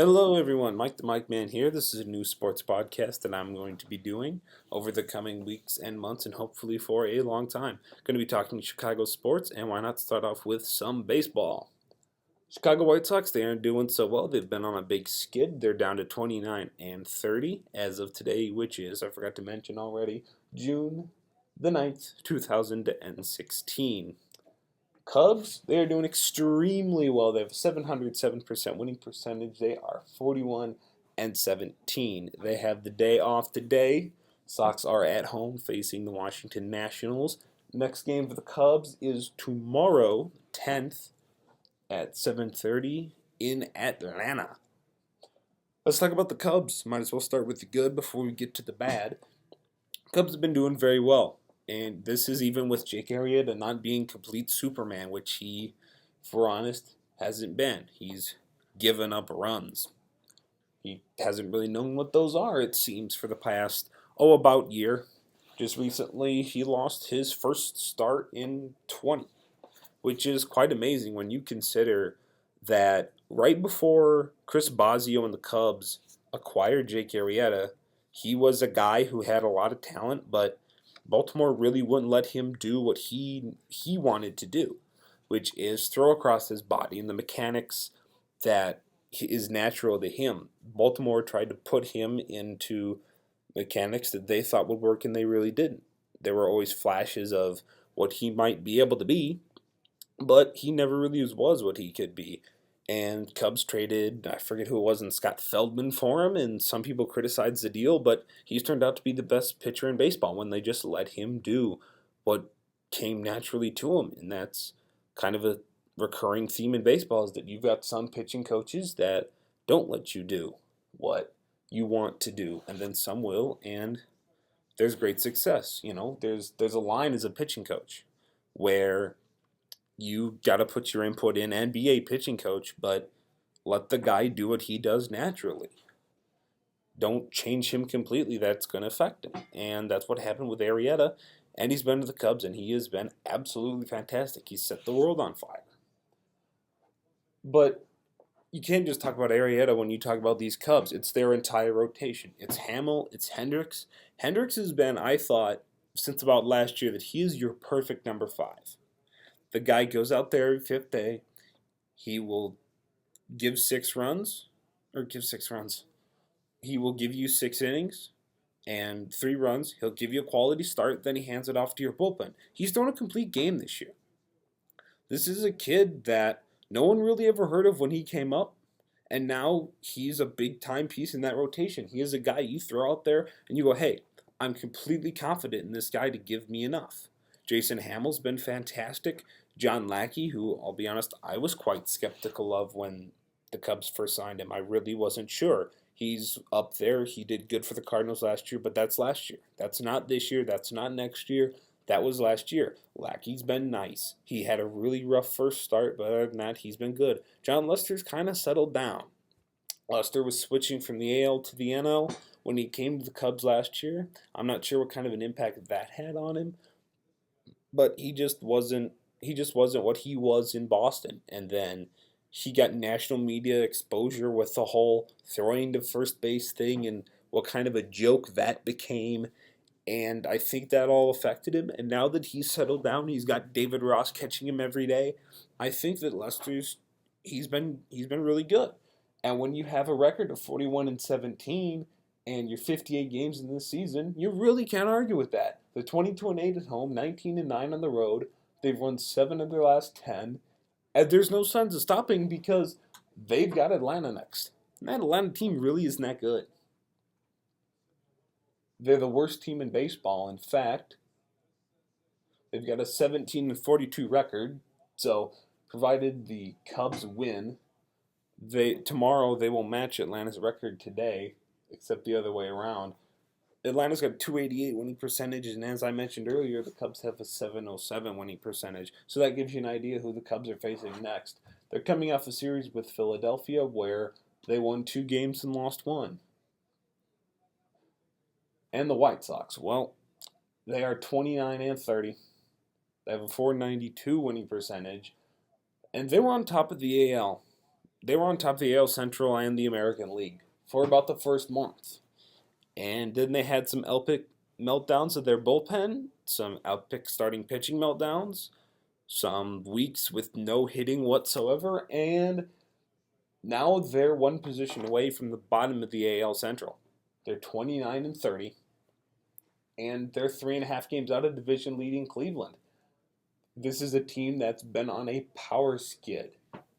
Hello, everyone. Mikethemicman here. This is a new sports podcast that I'm going to be doing over the coming weeks and months, and hopefully for a long time. Going to be talking Chicago sports, and why not start off with some baseball? Chicago White Sox, they aren't doing so well. They've been on a big skid. They're down to 29 and 30 as of today, which is, I forgot to mention already, June the 9th, 2016. Cubs, they are doing extremely well. They have a 707% winning percentage. They are 41 and 17. They have the day off today. Sox are at home facing the Washington Nationals. Next game for the Cubs is tomorrow, 10th at 7:30 in Atlanta. Let's talk about the Cubs. Might as well start with the good before we get to the bad. Cubs have been doing very well. And this is even with Jake Arrieta not being complete Superman, which he, for honest, hasn't been. He's given up runs. He hasn't really known what those are, it seems, for the past, about year. Just recently, he lost his first start in 20, which is quite amazing when you consider that right before Chris Bosio and the Cubs acquired Jake Arrieta, he was a guy who had a lot of talent, but Baltimore really wouldn't let him do what he wanted to do, which is throw across his body and the mechanics that is natural to him. Baltimore tried to put him into mechanics that they thought would work, and they really didn't. There were always flashes of what he might be able to be, but he never really was what he could be. And Cubs traded, I forget who it was, and Scott Feldman for him, and some people criticized the deal, but he's turned out to be the best pitcher in baseball when they just let him do what came naturally to him. And that's kind of a recurring theme in baseball, is that you've got some pitching coaches that don't let you do what you want to do, and then some will, and there's great success. There's a line as a pitching coach where you got to put your input in and be a pitching coach, but let the guy do what he does naturally. Don't change him completely. That's going to affect him. And that's what happened with Arrieta. And he's been to the Cubs, and he has been absolutely fantastic. He's set the world on fire. But you can't just talk about Arrieta when you talk about these Cubs. It's their entire rotation. It's Hamill. It's Hendricks. Hendricks has been, I thought, since about last year, that he is your perfect number 5. The guy goes out there every 5th day. He will give 6 runs, or give 6 runs. He will give you 6 innings and 3 runs. He'll give you a quality start, then he hands it off to your bullpen. He's thrown a complete game this year. This is a kid that no one really ever heard of when he came up, and now he's a big-time piece in that rotation. He is a guy you throw out there, and you go, hey, I'm completely confident in this guy to give me enough. Jason Hamill's been fantastic. John Lackey, who, I'll be honest, I was quite skeptical of when the Cubs first signed him. I really wasn't sure. He's up there. He did good for the Cardinals last year, but that's last year. That's not this year. That's not next year. That was last year. Lackey's been nice. He had a really rough first start, but other than that, he's been good. John Lester's kind of settled down. Lester was switching from the AL to the NL when he came to the Cubs last year. I'm not sure what kind of an impact that had on him, but he just wasn't what he was in Boston. And then he got national media exposure with the whole throwing to first base thing and what kind of a joke that became. And I think that all affected him. And now that he's settled down, he's got David Ross catching him every day. I think that Lester's he's been really good. And when you have a record of 41 and 17 and you're 58 games in this season, you really can't argue with that. They're 22 and 8 at home, 19 and 9 on the road. They've won 7 of their last 10. And there's no signs of stopping because they've got Atlanta next. And that Atlanta team really isn't that good. They're the worst team in baseball. In fact, they've got a 17 and 42 record. So, provided the Cubs win, tomorrow they will match Atlanta's record today, except the other way around. Atlanta's got 288 winning percentage, and as I mentioned earlier, the Cubs have a 707 winning percentage. So that gives you an idea who the Cubs are facing next. They're coming off a series with Philadelphia where they won 2 games and lost 1. And the White Sox, well, they are 29 and 30. They have a 492 winning percentage, and they were on top of the AL. they were on top of the AL Central and the American League for about the first month. And then they had some epic meltdowns of their bullpen, some epic starting pitching meltdowns, some weeks with no hitting whatsoever, and now they're one position away from the bottom of the AL Central. They're 29-30, and they're 3.5 games out of division leading Cleveland. This is a team that's been on a power skid.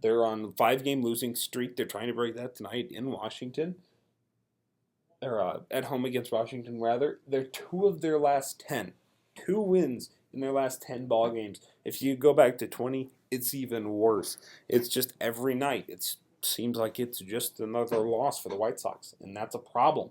They're on a 5-game losing streak. They're trying to break that tonight in Washington. Or at home against Washington, rather. They're 2 of their last 10. 2 wins in their last 10 ball games. If you go back to 20, it's even worse. It's just every night. It seems like it's just another loss for the White Sox, and that's a problem.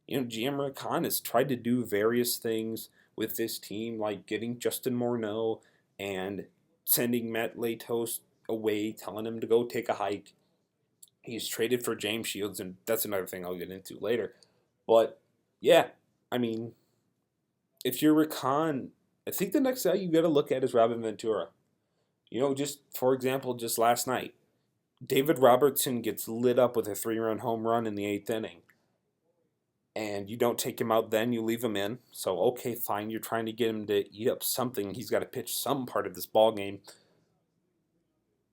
GM Rick Hahn has tried to do various things with this team, like getting Justin Morneau and sending Matt Latos away, telling him to go take a hike. He's traded for James Shields, and that's another thing I'll get into later. But, yeah, I mean, if you're Rick Hahn, I think the next guy you got to look at is Robin Ventura. Just, for example, just last night, David Robertson gets lit up with a 3-run home run in the 8th inning. And you don't take him out then, you leave him in. So, okay, fine, you're trying to get him to eat up something. He's got to pitch some part of this ball game.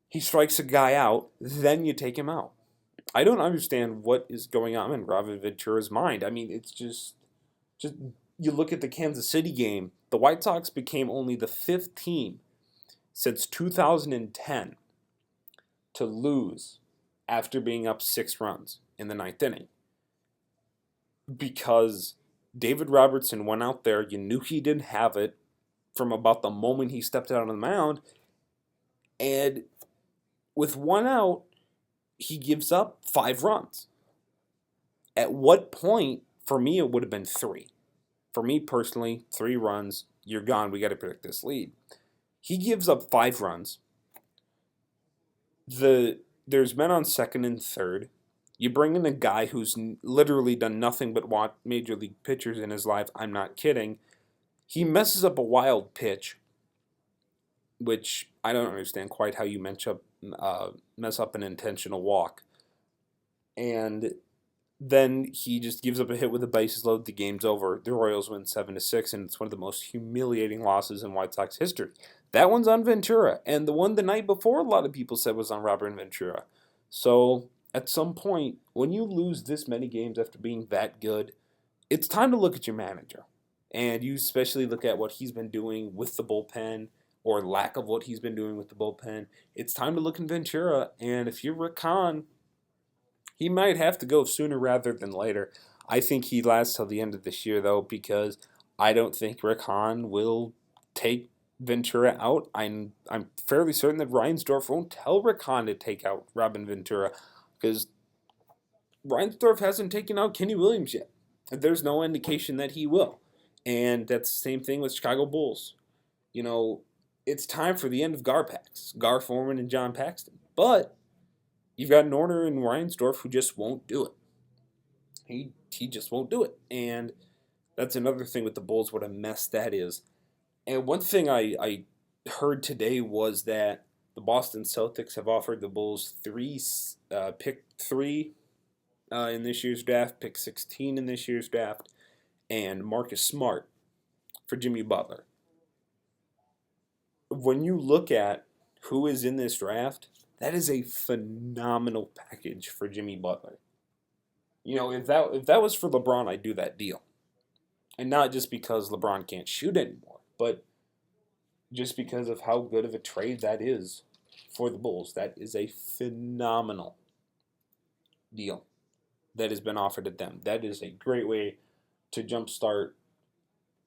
He strikes a guy out, then you take him out. I don't understand what is going on in Robin Ventura's mind. I mean, it's just you look at the Kansas City game. The White Sox became only the 5th team since 2010 to lose after being up 6 runs in the 9th inning. Because David Robertson went out there, you knew he didn't have it from about the moment he stepped out on the mound, and with 1 out, he gives up 5 runs. At what point, for me, it would have been 3. For me personally, 3 runs, you're gone, we got to protect this lead. He gives up 5 runs. There's men on second and third. You bring in a guy who's literally done nothing but watch major league pitchers in his life. I'm not kidding. He messes up a wild pitch, which I don't understand quite how you mess up an intentional walk. And then he just gives up a hit with the bases loaded. The game's over. The Royals win 7-6, and it's one of the most humiliating losses in White Sox history. That one's on Ventura, and the one the night before, a lot of people said was on Robert Ventura. So at some point, when you lose this many games after being that good, it's time to look at your manager. And you especially look at what he's been doing with the bullpen, or lack of what he's been doing with the bullpen. It's time to look at Ventura, and if you're Rick Hahn, he might have to go sooner rather than later. I think he lasts till the end of this year, though, because I don't think Rick Hahn will take Ventura out. I'm fairly certain that Reinsdorf won't tell Rick Hahn to take out Robin Ventura, because Reinsdorf hasn't taken out Kenny Williams yet. There's no indication that he will. And that's the same thing with Chicago Bulls. It's time for the end of Garpax, Gar Forman and John Paxton. But you've got Norner and Reinsdorf who just won't do it. He just won't do it. And that's another thing with the Bulls, what a mess that is. And one thing I heard today was that the Boston Celtics have offered the Bulls pick 3 in this year's draft, pick 16 in this year's draft, and Marcus Smart for Jimmy Butler. When you look at who is in this draft, that is a phenomenal package for Jimmy Butler. If that was for LeBron, I'd do that deal. And not just because LeBron can't shoot anymore, but just because of how good of a trade that is for the Bulls. That is a phenomenal deal that has been offered to them. That is a great way to jumpstart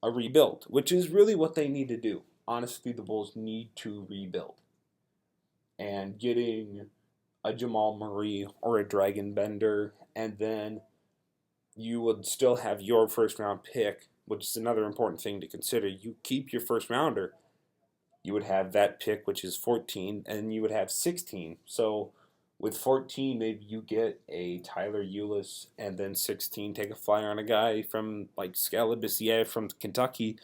a rebuild, which is really what they need to do. Honestly, the Bulls need to rebuild. And getting a Jamal Murray or a Dragon Bender, and then you would still have your first-round pick, which is another important thing to consider. You keep your first-rounder, you would have that pick, which is 14, and you would have 16. So with 14, maybe you get a Tyler Eulis, and then 16, take a flyer on a guy from like Scalabusiev from Kentucky.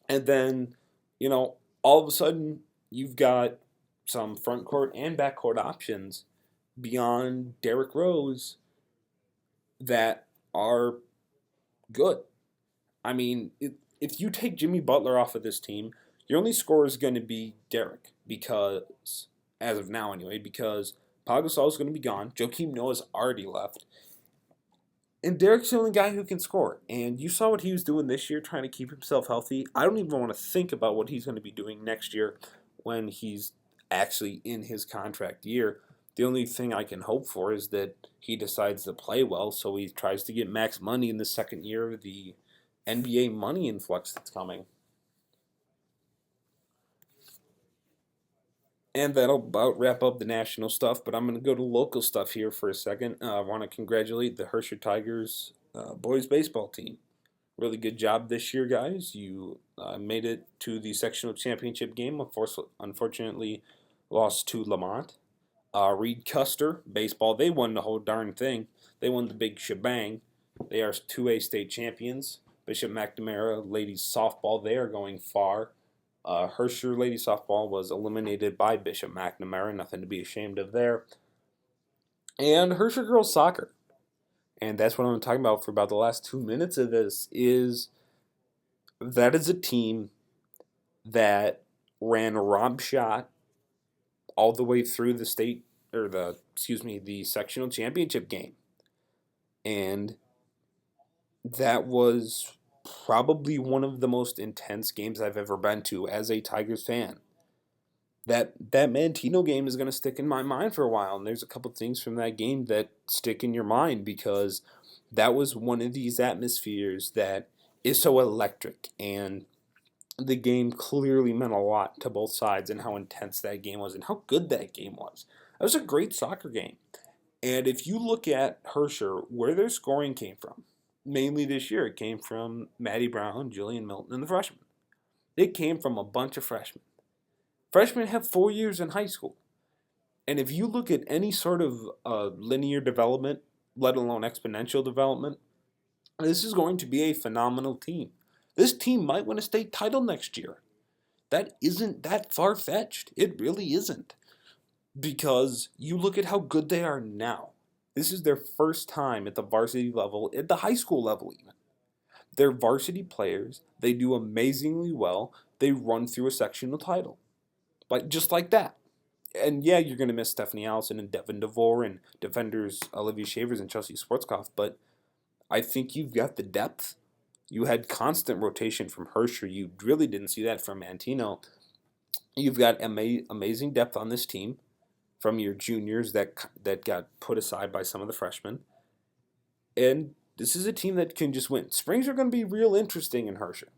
And then, all of a sudden, you've got some front court and back court options beyond Derrick Rose that are good. I mean, if you take Jimmy Butler off of this team, your only scorer is going to be Derrick because, as of now anyway, because Pau Gasol is going to be gone. Joakim Noah's already left. And Derrick's the only guy who can score. And you saw what he was doing this year trying to keep himself healthy. I don't even want to think about what he's going to be doing next year when he's actually in his contract year. The only thing I can hope for is that he decides to play well, so he tries to get max money in the second year of the NBA money influx that's coming. And that'll about wrap up the national stuff, but I'm going to go to local stuff here for a second. I want to congratulate the Hersher Tigers boys baseball team. Really good job this year, guys. You made it to the sectional championship game. Unfortunately, lost to Lamont. Reed Custer, baseball, they won the whole darn thing. They won the big shebang. They are 2A state champions. Bishop McNamara ladies softball, they are going far. Hersher ladies softball was eliminated by Bishop McNamara, nothing to be ashamed of there. And Hersher girls soccer, and that's what I'm talking about for about the last 2 minutes of this, is that is a team that ran Rob shot all the way through the the sectional championship game. And that was probably one of the most intense games I've ever been to as a Tigers fan. That Mantino game is going to stick in my mind for a while, and there's a couple things from that game that stick in your mind because that was one of these atmospheres that is so electric, and the game clearly meant a lot to both sides and how intense that game was and how good that game was. It was a great soccer game. And if you look at Hersher, where their scoring came from, mainly this year, it came from Maddie Brown, Julian Milton, and the freshmen. It came from a bunch of freshmen. Freshmen have 4 years in high school. And if you look at any sort of linear development, let alone exponential development, this is going to be a phenomenal team. This team might win a state title next year. That isn't that far-fetched. It really isn't. Because you look at how good they are now. This is their first time at the varsity level, at the high school level even. They're varsity players. They do amazingly well. They run through a sectional title. Just like that. And yeah, you're going to miss Stephanie Allison and Devin DeVore and defenders Olivia Shavers and Chelsea Sportskoff, but I think you've got the depth. You had constant rotation from Hersher. You really didn't see that from Mantino. You've got amazing depth on this team from your juniors that got put aside by some of the freshmen. And this is a team that can just win. Springs are going to be real interesting in Hersher.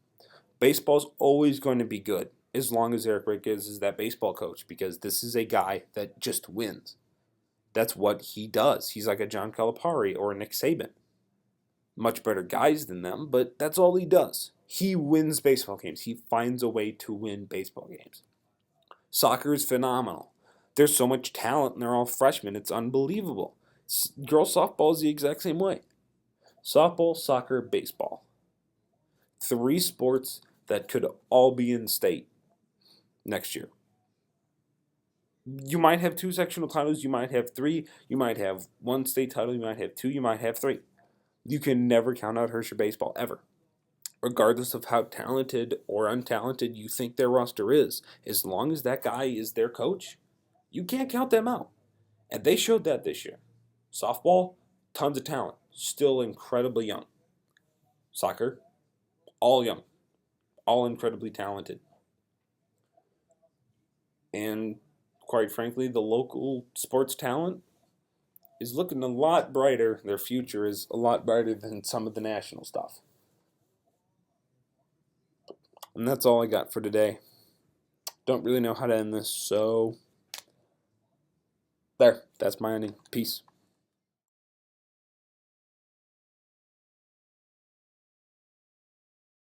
Baseball's always going to be good as long as Eric Rick is that baseball coach, because this is a guy that just wins. That's what he does. He's like a John Calipari or a Nick Saban. Much better guys than them, but that's all he does. He wins baseball games. He finds a way to win baseball games. Soccer is phenomenal. There's so much talent, and they're all freshmen. It's unbelievable. Girls softball is the exact same way. Softball, soccer, baseball. 3 sports that could all be in state next year. You might have 2 sectional titles, you might have 3, you might have 1 state title, you might have 2, you might have 3. You can never count out Hersher baseball, ever. Regardless of how talented or untalented you think their roster is, as long as that guy is their coach, you can't count them out. And they showed that this year. Softball, tons of talent, still incredibly young. Soccer, all young, all incredibly talented. And quite frankly, the local sports talent is looking a lot brighter. Their future is a lot brighter than some of the national stuff. And that's all I got for today. Don't really know how to end this, so there. That's my ending. Peace.